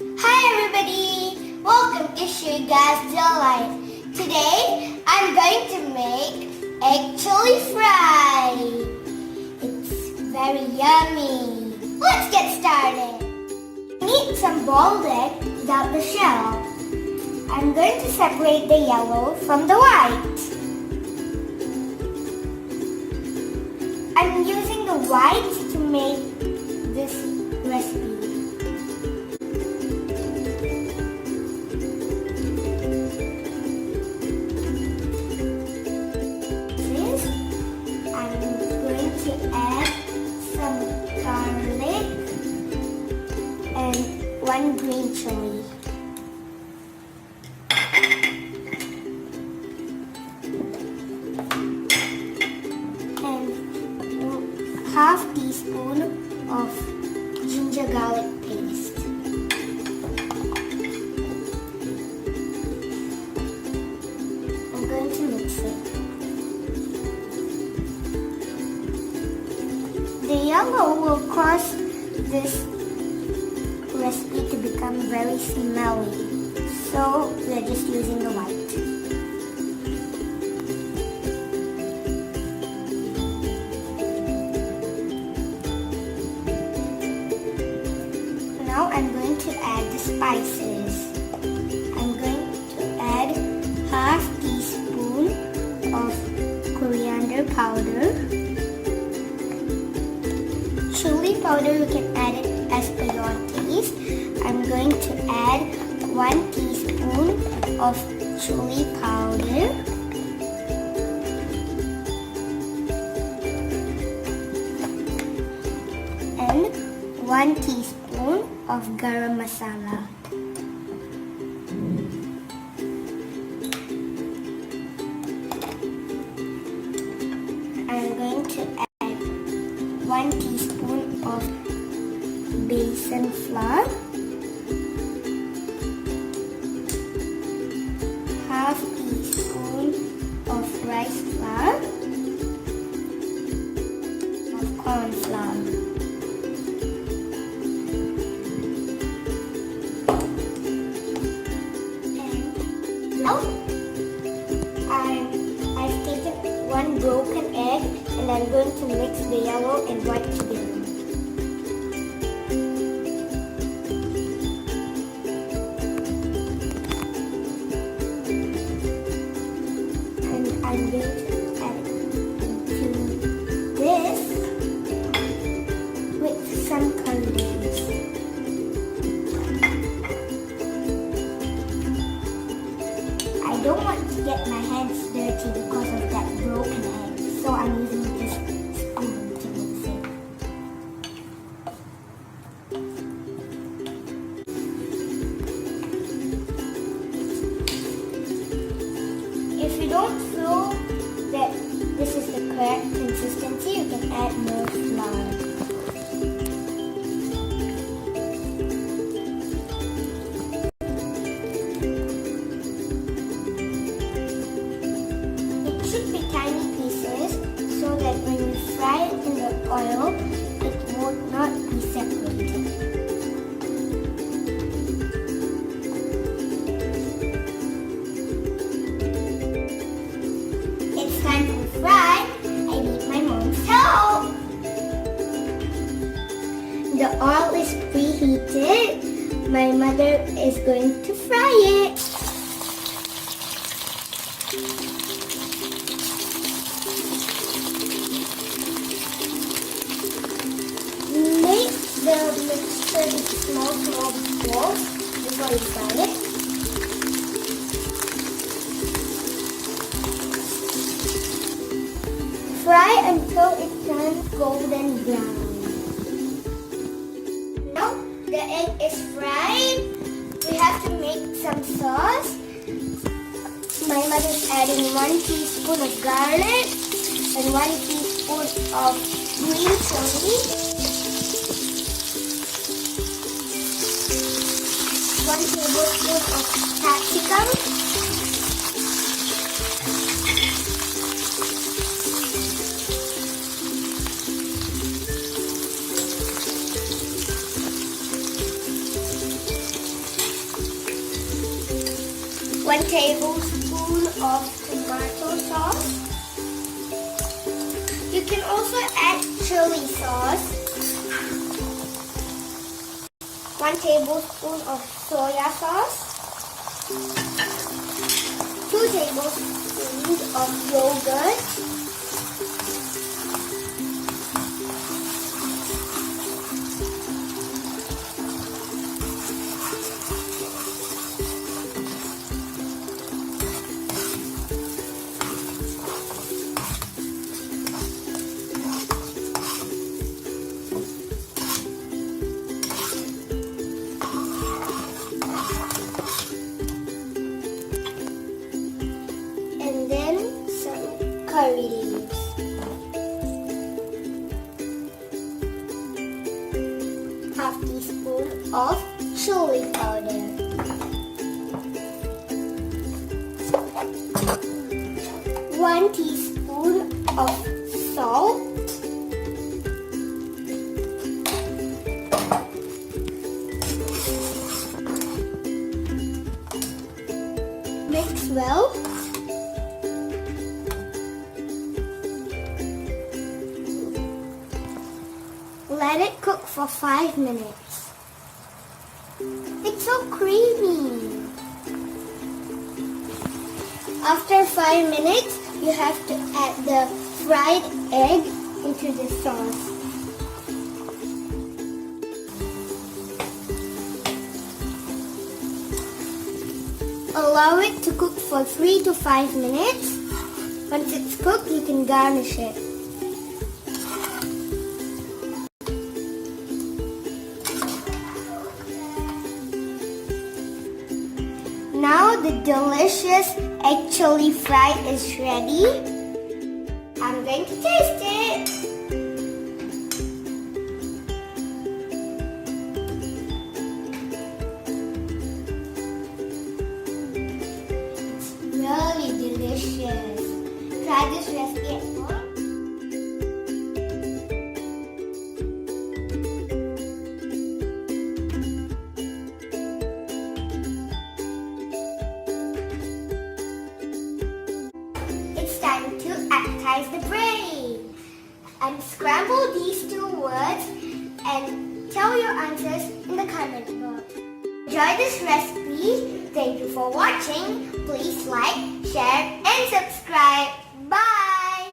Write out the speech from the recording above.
Hi everybody! Welcome to Sugar's Delight. Today I'm going to make egg chili fry. It's very yummy. Let's get started. We need some boiled egg without the shell. I'm going to separate the yellow from the white. I'm using the white to make this recipe. I'm going to add some garlic and one green chili. And half teaspoon of ginger garlic paste. I'm going to mix it. The yellow will cause this recipe to become very smelly, so we're just using the white. Now I'm going to add the spices. I'm going to add half teaspoon of coriander powder. Chili powder, you can add it as per your taste. I'm going to add 1 teaspoon of chili powder. And 1 teaspoon of garam masala. I'm going to add 1 teaspoon of besan flour, half teaspoon of rice flour, of corn flour. And now I've taken 1 broken egg and I'm going to mix the yellow and white together. And I'm going to add to this with some curry leaves. I don't want to get my hands dirty because of that broken egg, so I'm using this spoon to mix it. If you don't feel that this is the correct consistency, you can add more flour. It should be tiny pieces so that when you fry it in the oil, it would not be separated. It's time to fry. I need my mom's help. The oil is preheated. My mother is going to fry it. Make the mixture into small balls before you fry it. Fry until it turns golden brown. Now the egg is fried. We have to make some sauce. My mother is adding 1 teaspoon of garlic and 1 teaspoon of green chili, 1 tablespoon of capsicum, 1 tablespoon of tomato sauce. You can also add chili sauce. 1 tablespoon of soya sauce. 2 tablespoons of yogurt. And then some curry leaves. Half teaspoon of chili powder. 1 teaspoon of salt. Mix well. Let it cook for 5 minutes. It's so creamy. After 5 minutes, you have to add the fried egg into the sauce. Allow it to cook for 3 to 5 minutes. Once it's cooked, you can garnish it. Now the delicious egg chili fry is ready. I'm going to taste it. It's really delicious. Try this recipe at home. It's time to appetize the brain. Unscramble these 2 words and tell your answers in the comment box. Enjoy this recipe. Thank you for watching. Please like, share, and subscribe. Bye!